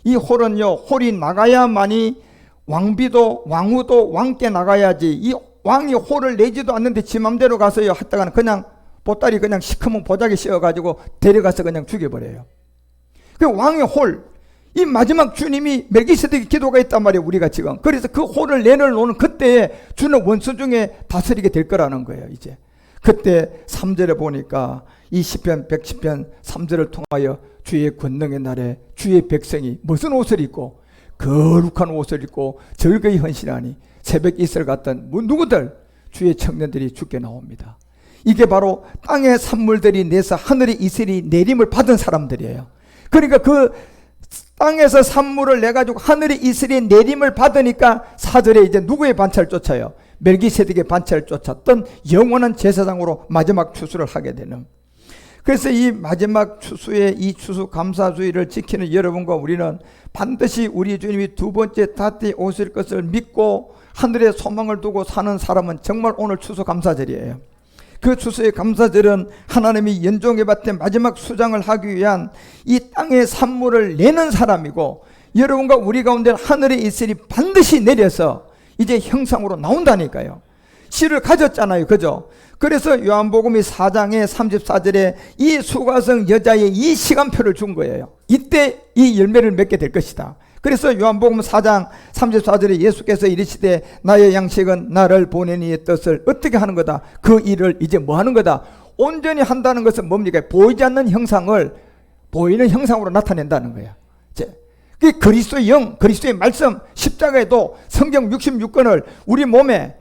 이 홀은요, 홀이 나가야만이 왕비도 왕후도 왕께 나가야지. 이 왕이 홀을 내지도 않는데 지 맘대로 가서요 했다가는 그냥 보따리 그냥 시커먼 보자기 씌워가지고 데려가서 그냥 죽여버려요. 그 왕의 홀, 이 마지막 주님이 멜기세덱의 기도가 있단 말이에요, 우리가 지금. 그래서 그 홀을 내놓는 그때에 주는 원수 중에 다스리게 될 거라는 거예요, 이제. 그때 3절에 보니까 이 시편 110편 3절을 통하여 주의 권능의 날에 주의 백성이 무슨 옷을 입고 거룩한 옷을 입고 절거히 헌신하니 새벽 이슬 같던 누구들 주의 청년들이 죽게 나옵니다. 이게 바로 땅의 산물들이 내서 하늘의 이슬이 내림을 받은 사람들이에요. 그러니까 그 땅에서 산물을 내가지고 하늘의 이슬이 내림을 받으니까 4절에 이제 누구의 반차를 쫓아요? 멜기세덱의 반차를 쫓았던 영원한 제사장으로 마지막 추수를 하게 되는. 그래서 이 마지막 추수의 이 추수 감사주의를 지키는 여러분과 우리는 반드시 우리 주님이 두 번째 다시 오실 것을 믿고 하늘에 소망을 두고 사는 사람은 정말 오늘 추수 감사절이에요. 그 추수의 감사절은 하나님이 연종의 밭에 마지막 수장을 하기 위한 이 땅의 산물을 내는 사람이고, 여러분과 우리 가운데 하늘의 이슬이 반드시 내려서 이제 형상으로 나온다니까요. 씨를 가졌잖아요, 그죠? 그래서 요한복음이 4장의 34절에 이 수가성 여자의 이 시간표를 준 거예요. 이때 이 열매를 맺게 될 것이다. 그래서 요한복음 4장 34절에 예수께서 이르시되 나의 양식은 나를 보낸 이의 뜻을 어떻게 하는 거다. 그 일을 이제 뭐 하는 거다. 온전히 한다는 것은 뭡니까? 보이지 않는 형상을 보이는 형상으로 나타낸다는 거예요. 그 그리스도의 영, 그리스도의 말씀, 십자가에도 성경 66권을 우리 몸에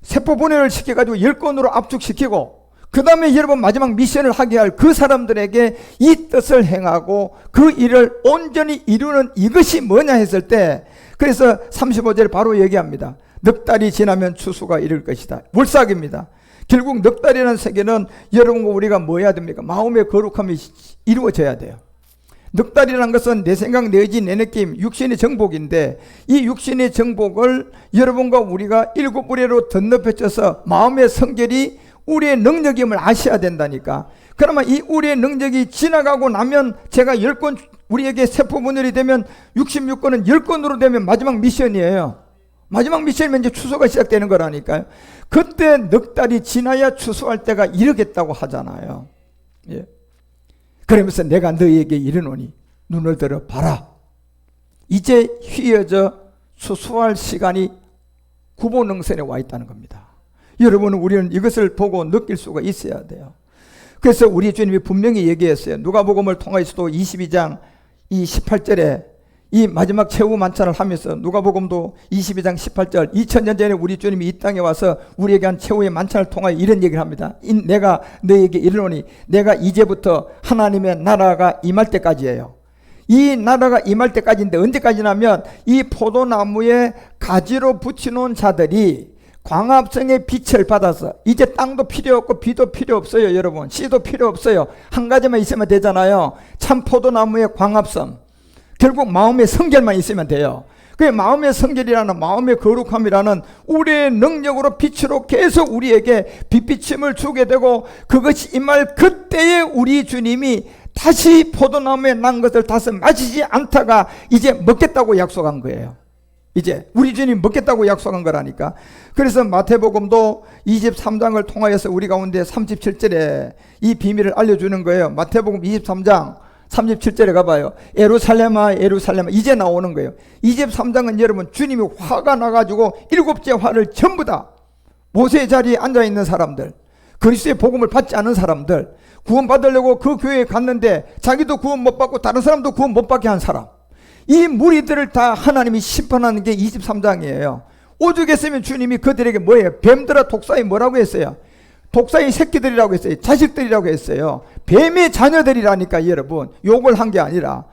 세포 분해를 시켜가지고 10권으로 압축시키고, 그 다음에 여러분 마지막 미션을 하게 할 그 사람들에게 이 뜻을 행하고 그 일을 온전히 이루는 이것이 뭐냐 했을 때, 그래서 35절 바로 얘기합니다. 넉 달이 지나면 추수가 이를 것이다. 물삭입니다. 결국 넉 달이라는 세계는 여러분과 우리가 뭐 해야 됩니까? 마음의 거룩함이 이루어져야 돼요. 넉 달이라는 것은 내 생각, 내 의지, 내 느낌, 육신의 정복인데, 이 육신의 정복을 여러분과 우리가 7우레로 덧lep혀져서 마음의 성결이 우리의 능력임을 아셔야 된다니까. 그러면 이 우리의 능력이 지나가고 나면 제가 10권 우리에게 세포 분열이 되면 66권은 10권으로 되면 마지막 미션이에요. 마지막 미션이면 이제 추수가 시작되는 거라니까요. 그때 넉 달이 지나야 추수할 때가 이르겠다고 하잖아요. 예. 그러면서 내가 너희에게 이르노니 눈을 들어 봐라. 이제 휘어져 추수할 시간이 구보능선에 와 있다는 겁니다. 여러분, 우리는 이것을 보고 느낄 수가 있어야 돼요. 그래서 우리 주님이 분명히 얘기했어요. 누가복음을 통해서도 22장 이 18절에 이 마지막 최후 만찬을 하면서, 누가복음도 22장 18절, 2000년 전에 우리 주님이 이 땅에 와서 우리에게 한 최후의 만찬을 통하여 이런 얘기를 합니다. 내가 너에게 이르노니 내가 이제부터 하나님의 나라가 임할 때까지예요. 이 나라가 임할 때까지인데 언제까지냐면 이 포도나무에 가지로 붙여놓은 자들이 광합성의 빛을 받아서 이제 땅도 필요 없고 비도 필요 없어요. 여러분, 씨도 필요 없어요. 한 가지만 있으면 되잖아요. 참 포도나무의 광합성, 결국 마음의 성결만 있으면 돼요. 그 마음의 성결이라는, 마음의 거룩함이라는 우리의 능력으로 빛으로 계속 우리에게 빛비침을 주게 되고, 그것이 임할 그때에 우리 주님이 다시 포도나무에 난 것을 다시 마시지 않다가 이제 먹겠다고 약속한 거예요. 이제 우리 주님 먹겠다고 약속한 거라니까. 그래서 마태복음도 23장을 통하여서 우리 가운데 37절에 이 비밀을 알려주는 거예요. 마태복음 23장 37절에 가봐요. 예루살렘아 예루살렘아, 이제 나오는 거예요. 23장은 여러분 주님이 화가 나가지고 7째 화를 전부 다 모세의 자리에 앉아있는 사람들, 그리스도의 복음을 받지 않은 사람들, 구원 받으려고 그 교회에 갔는데 자기도 구원 못 받고 다른 사람도 구원 못 받게 한 사람, 이 무리들을 다 하나님이 심판하는 게 23장이에요. 오죽했으면 주님이 그들에게 뭐예요? 뱀들아 독사이 뭐라고 했어요? 독사의 새끼들이라고 했어요. 자식들이라고 했어요. 뱀의 자녀들이라니까 여러분. 욕을 한 게 아니라.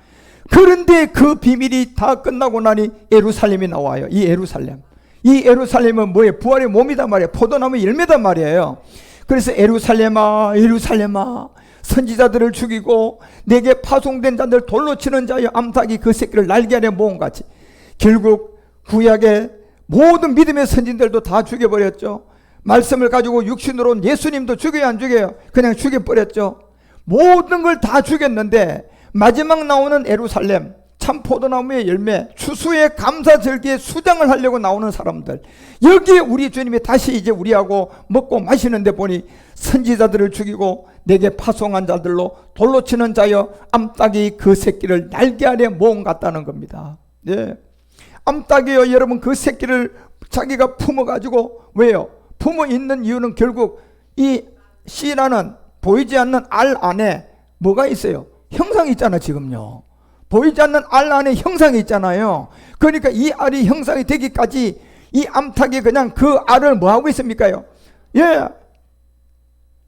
그런데 그 비밀이 다 끝나고 나니 예루살렘이 나와요. 이 예루살렘. 이 예루살렘은 뭐예요? 부활의 몸이단 말이에요. 포도나무 열매단 말이에요. 그래서 예루살렘아 예루살렘아 선지자들을 죽이고 내게 파송된 자들 돌로 치는 자여 암탉이 그 새끼를 날개 아래 모음같이. 결국 구약의 모든 믿음의 선진들도 다 죽여버렸죠. 말씀을 가지고 육신으로 온 예수님도 죽여요 안 죽여요? 그냥 죽여버렸죠. 모든 걸 다 죽였는데 마지막 나오는 예루살렘, 참 포도나무의 열매, 추수의 감사절기에 수장을 하려고 나오는 사람들, 여기에 우리 주님이 다시 이제 우리하고 먹고 마시는데 보니 선지자들을 죽이고 내게 파송한 자들로 돌로 치는 자여 암탉이 그 새끼를 날개 아래 모음 같다는 겁니다. 예. 암탉이요 여러분, 그 새끼를 자기가 품어가지고, 왜요? 품어 있는 이유는 결국 이 씨라는 보이지 않는 알 안에 뭐가 있어요? 형상이 있잖아. 지금요 보이지 않는 알 안에 형상이 있잖아요. 그러니까 이 알이 형상이 되기까지 이 암탉이 그냥 그 알을 뭐 하고 있습니까요? 예,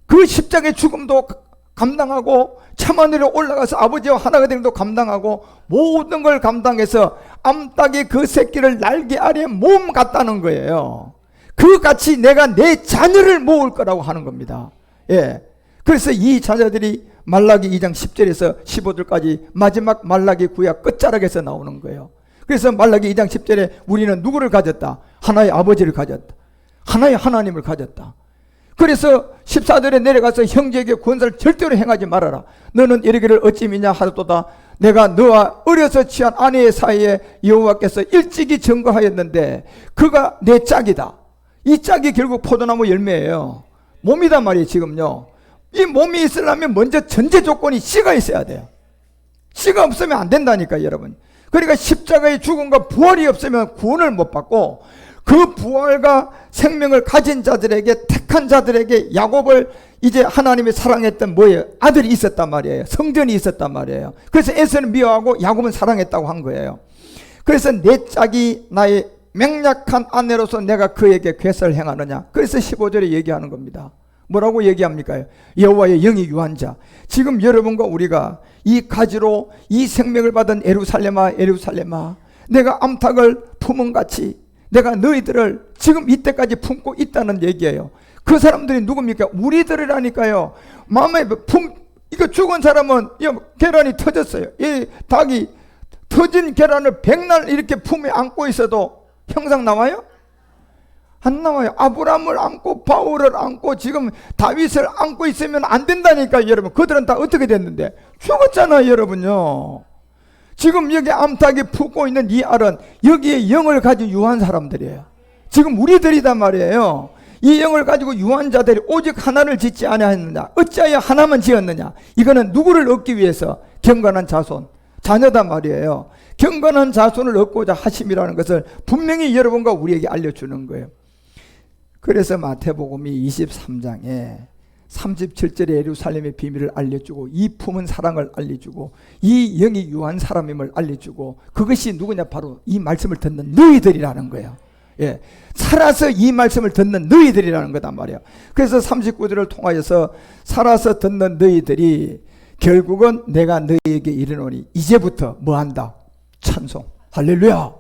그 십자가의 죽음도 감당하고 참하늘에 올라가서 아버지와 하나가 되는 것도 감당하고 모든 걸 감당해서 암탉이 그 새끼를 날개 아래 몸 같다는 거예요. 그 같이 내가 내 자녀를 모을 거라고 하는 겁니다. 예. 그래서 이 자녀들이 말라기 2장 10절에서 15절까지 마지막 말라기 구약 끝자락에서 나오는 거예요. 그래서 말라기 2장 10절에 우리는 누구를 가졌다? 하나의 아버지를 가졌다. 하나의 하나님을 가졌다. 그래서 14절에 내려가서 형제에게 권세를 절대로 행하지 말아라. 너는 이르기를 어찌 믿냐 하도다. 내가 너와 어려서 취한 아내의 사이에 여호와께서 일찍이 증거하였는데 그가 내 짝이다. 이 짝이 결국 포도나무 열매예요. 몸이단 말이에요. 지금요 이 몸이 있으려면 먼저 전제 조건이 씨가 있어야 돼요. 씨가 없으면 안 된다니까 여러분. 그러니까 십자가의 죽음과 부활이 없으면 구원을 못 받고, 그 부활과 생명을 가진 자들에게, 택한 자들에게 야곱을 이제 하나님이 사랑했던 뭐예요? 아들이 있었단 말이에요. 성전이 있었단 말이에요. 그래서 에서는 미워하고 야곱은 사랑했다고 한 거예요. 그래서 내 짝이 나의 맹약한 아내로서 내가 그에게 괴사를 행하느냐. 그래서 15절에 얘기하는 겁니다. 뭐라고 얘기합니까? 여호와의 영이 유한 자. 지금 여러분과 우리가 이 가지로 이 생명을 받은 예루살렘아 예루살렘아, 내가 암탉을 품은 같이 내가 너희들을 지금 이때까지 품고 있다는 얘기예요. 그 사람들이 누굽니까? 우리들이라니까요. 마음에 이거 죽은 사람은 계란이 터졌어요. 이 닭이 터진 계란을 백날 이렇게 품에 안고 있어도 형상 나와요? 안 나와요. 아브라함을 안고 바울을 안고 지금 다윗을 안고 있으면 안 된다니까 여러분. 그들은 다 어떻게 됐는데? 죽었잖아요 여러분요. 지금 여기 암탉이 품고 있는 이 알은 여기에 영을 가지고 유한 사람들이에요. 지금 우리들이단 말이에요. 이 영을 가지고 유한 자들이 오직 하나를 짓지 아니하였느냐. 어찌하여 하나만 지었느냐. 이거는 누구를 얻기 위해서? 경건한 자손, 자녀단 말이에요. 경건한 자손을 얻고자 하심이라는 것을 분명히 여러분과 우리에게 알려주는 거예요. 그래서 마태복음이 23장에 37절에 예루살렘의 비밀을 알려주고 이 품은 사랑을 알려주고 이 영이 유한 사람임을 알려주고, 그것이 누구냐? 바로 이 말씀을 듣는 너희들이라는 거예요. 예, 살아서 이 말씀을 듣는 너희들이라는 거단 말이에요. 그래서 39절을 통하여서 살아서 듣는 너희들이 결국은 내가 너희에게 이르노니, 이제부터 뭐 한다? 찬송. 할렐루야.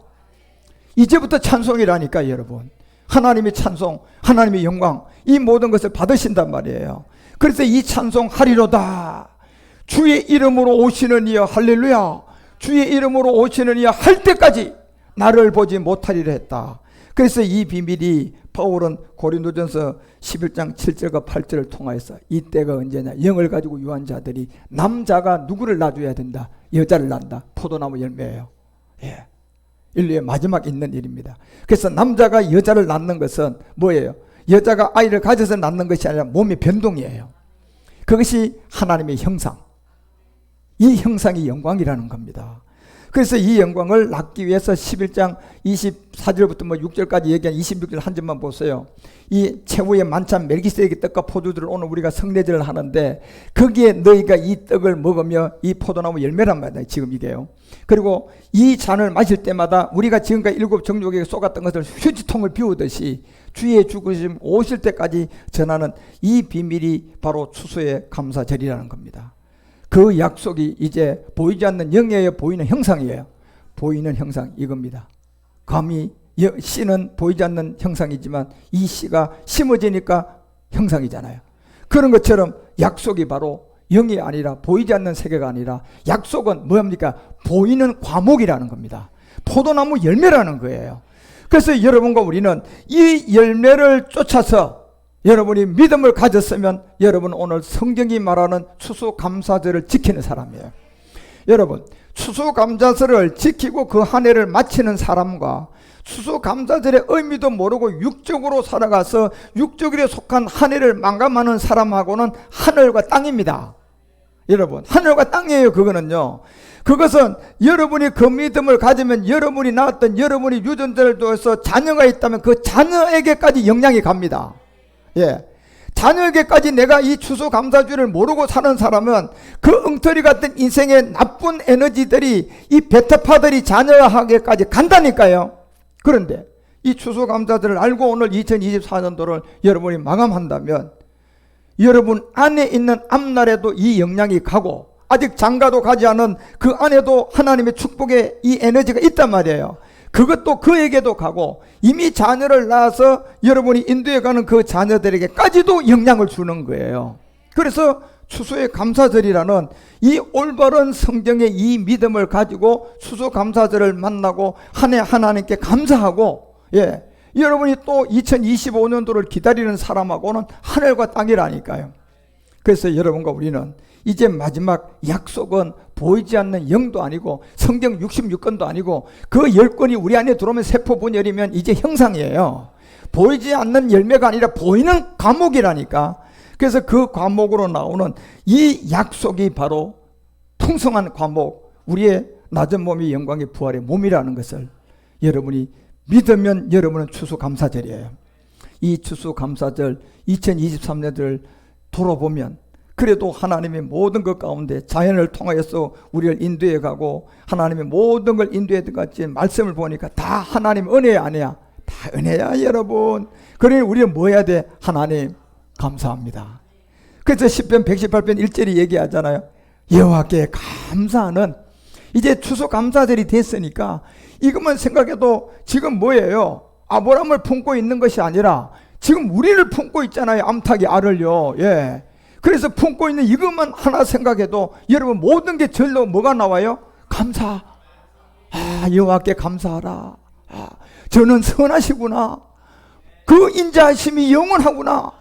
이제부터 찬송이라니까 여러분. 하나님의 찬송, 하나님의 영광, 이 모든 것을 받으신단 말이에요. 그래서 이 찬송 하리로다. 주의 이름으로 오시는 이여 할렐루야. 주의 이름으로 오시는 이여 할 때까지 나를 보지 못하리라 했다. 그래서 이 비밀이 바울은 고린도전서 11장 7절과 8절을 통하여서 이때가 언제냐? 영을 가지고 유한 자들이 남자가 누구를 낳아줘야 된다? 여자를 낳는다. 포도나무 열매예요. 예. 인류의 마지막 있는 일입니다. 그래서 남자가 여자를 낳는 것은 뭐예요? 여자가 아이를 가져서 낳는 것이 아니라 몸의 변동이에요. 그것이 하나님의 형상, 이 형상이 영광이라는 겁니다. 그래서 이 영광을 낳기 위해서 11장 24절부터 6절까지 얘기한 26절 한 절만 보세요. 이 최후의 만찬 멜기세덱의 떡과 포도주를 오늘 우리가 성례절을 하는데 거기에 너희가 이 떡을 먹으며 이 포도나무 열매란 말이에요. 지금 이게요. 그리고 이 잔을 마실 때마다 우리가 지금까지 7 정족에게 쏟았던 것을 휴지통을 비우듯이 주의 죽으심 오실 때까지 전하는 이 비밀이 바로 추수의 감사절이라는 겁니다. 그 약속이 이제 보이지 않는 영예에 보이는 형상이에요. 보이는 형상 이겁니다. 감히 씨는 보이지 않는 형상이지만 이 씨가 심어지니까 형상이잖아요. 그런 것처럼 약속이 바로 영이 아니라 보이지 않는 세계가 아니라 약속은 뭐합니까? 보이는 과목이라는 겁니다. 포도나무 열매라는 거예요. 그래서 여러분과 우리는 이 열매를 쫓아서 여러분이 믿음을 가졌으면 여러분 오늘 성경이 말하는 추수감사절을 지키는 사람이에요. 여러분 추수감사절을 지키고 그 한 해를 마치는 사람과 추수감사절의 의미도 모르고 육적으로 살아가서 육적에 속한 한 해를 망감하는 사람하고는 하늘과 땅입니다. 여러분 하늘과 땅이에요. 그거는요. 그것은 여러분이 그 믿음을 가지면 여러분이 낳았던 여러분이 유전자를 통해서 자녀가 있다면 그 자녀에게까지 영향이 갑니다. 예, 자녀에게까지 내가 이 추수감사주를 모르고 사는 사람은 그 엉터리 같은 인생의 나쁜 에너지들이 이 베타파들이 자녀에게까지 간다니까요. 그런데 이 추수감사절을 알고 오늘 2024년도를 여러분이 마감한다면 여러분 안에 있는 앞날에도 이 영향이 가고 아직 장가도 가지 않은 그 안에도 하나님의 축복의 이 에너지가 있단 말이에요. 그것도 그에게도 가고 이미 자녀를 낳아서 여러분이 인도해 가는 그 자녀들에게까지도 영향을 주는 거예요. 그래서 추수의 감사절이라는 이 올바른 성경의 이 믿음을 가지고 추수감사절을 만나고 한 해 하나님께 감사하고 예, 여러분이 또 2025년도를 기다리는 사람하고는 하늘과 땅이라니까요. 그래서 여러분과 우리는 이제 마지막 약속은 보이지 않는 영도 아니고 성경 66권도 아니고 그 10권이 우리 안에 들어오면 세포 분열이면 이제 형상이에요. 보이지 않는 열매가 아니라 보이는 과목이라니까. 그래서 그 과목으로 나오는 이 약속이 바로 풍성한 과목, 우리의 낮은 몸이 영광의 부활의 몸이라는 것을 여러분이 믿으면 여러분은 추수감사절이에요. 이 추수감사절 2023년을 돌아보면 그래도 하나님의 모든 것 가운데 자연을 통하여서 우리를 인도해 가고 하나님의 모든 걸 인도해 들어갔지 말씀을 보니까 다 하나님 은혜야 아니야? 다 은혜야 여러분. 그러니 우리는 뭐 해야 돼? 하나님 감사합니다. 그래서 시편 118편 1절이 얘기하잖아요. 여호와께 감사하는. 이제 추수감사절이 됐으니까 이것만 생각해도 지금 뭐예요? 아브라함을 품고 있는 것이 아니라 지금 우리를 품고 있잖아요. 암탉이 알을요. 예. 그래서 품고 있는 이것만 하나 생각해도 여러분 모든 게 절로 뭐가 나와요? 감사. 여호와께 감사하라. 저는 선하시구나. 그 인자하심이 영원하구나.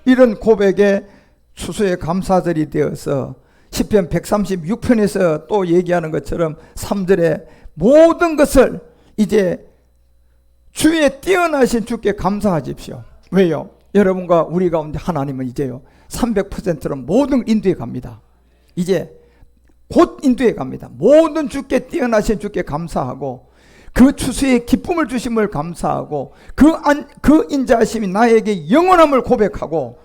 이런 고백에 추수의 감사절이 되어서 시편 136편에서 또 얘기하는 것처럼 3절에 모든 것을 이제 주의 뛰어나신 주께 감사하십시오. 왜요? 여러분과 우리 가운데 하나님은 이제요 300%로 모든 인도에 갑니다. 이제 곧 인도에 갑니다. 모든 주께 뛰어나신 주께 감사하고 그 추수의 기쁨을 주심을 감사하고 그 인자하심이 나에게 영원함을 고백하고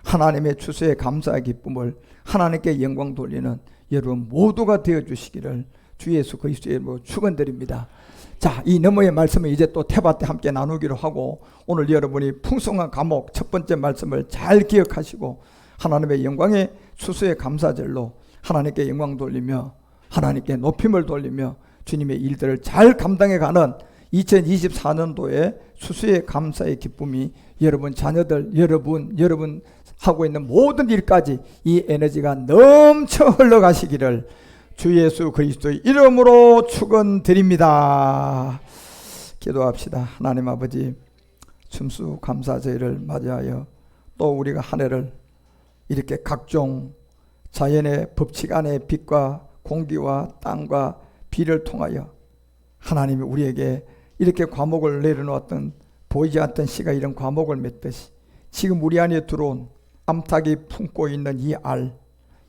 하나님의 추수의 감사의 기쁨을 하나님께 영광 돌리는 여러분 모두가 되어주시기를 주 예수 그리스도의 이름으로 축원드립니다. 자, 이 너머의 말씀을 이제 또 태밭 때 함께 나누기로 하고 오늘 여러분이 풍성한 과목 첫 번째 말씀을 잘 기억하시고 하나님의 영광의 추수의 감사절로 하나님께 영광 돌리며 하나님께 높임을 돌리며 주님의 일들을 잘 감당해가는 2024년도에 추수의 감사의 기쁨이 여러분 자녀들 여러분 하고 있는 모든 일까지 이 에너지가 넘쳐 흘러가시기를 주 예수 그리스도의 이름으로 축원드립니다. 기도합시다. 하나님 아버지 추수감사절을 맞이하여 또 우리가 한 해를 이렇게 각종 자연의 법칙 안에 빛과 공기와 땅과 비를 통하여 하나님이 우리에게 이렇게 과목을 내려놓았던 보이지 않던 씨가 이런 과목을 맺듯이 지금 우리 안에 들어온 암탉이 품고 있는 이 알,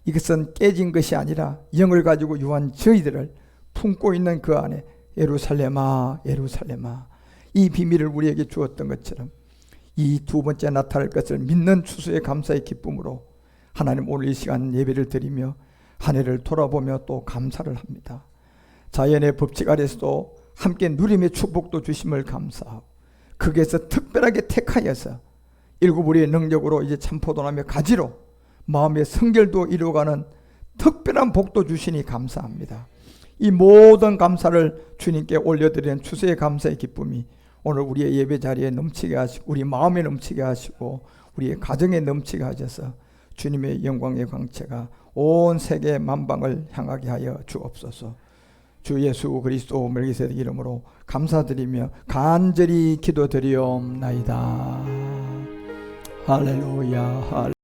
이것은 깨진 것이 아니라 영을 가지고 유한 저희들을 품고 있는 그 안에 예루살렘아 예루살렘아, 이 비밀을 우리에게 주었던 것처럼 이 두 번째 나타날 것을 믿는 추수의 감사의 기쁨으로 하나님 오늘 이 시간 예배를 드리며 한 해를 돌아보며 또 감사를 합니다. 자연의 법칙 아래서도 함께 누림의 축복도 주심을 감사하고 거기에서 특별하게 택하여서 일곱 우리의 능력으로 이제 참포도나며 가지로 마음의 성결도 이루어가는 특별한 복도 주시니 감사합니다. 이 모든 감사를 주님께 올려드리는 추수의 감사의 기쁨이 오늘 우리의 예배 자리에 넘치게 하시고 우리 마음에 넘치게 하시고 우리의 가정에 넘치게 하셔서 주님의 영광의 광채가 온 세계 만방을 향하게 하여 주옵소서. 주 예수 그리스도 멜기세덱 이름으로 감사드리며 간절히 기도드리옵나이다. 할렐루야.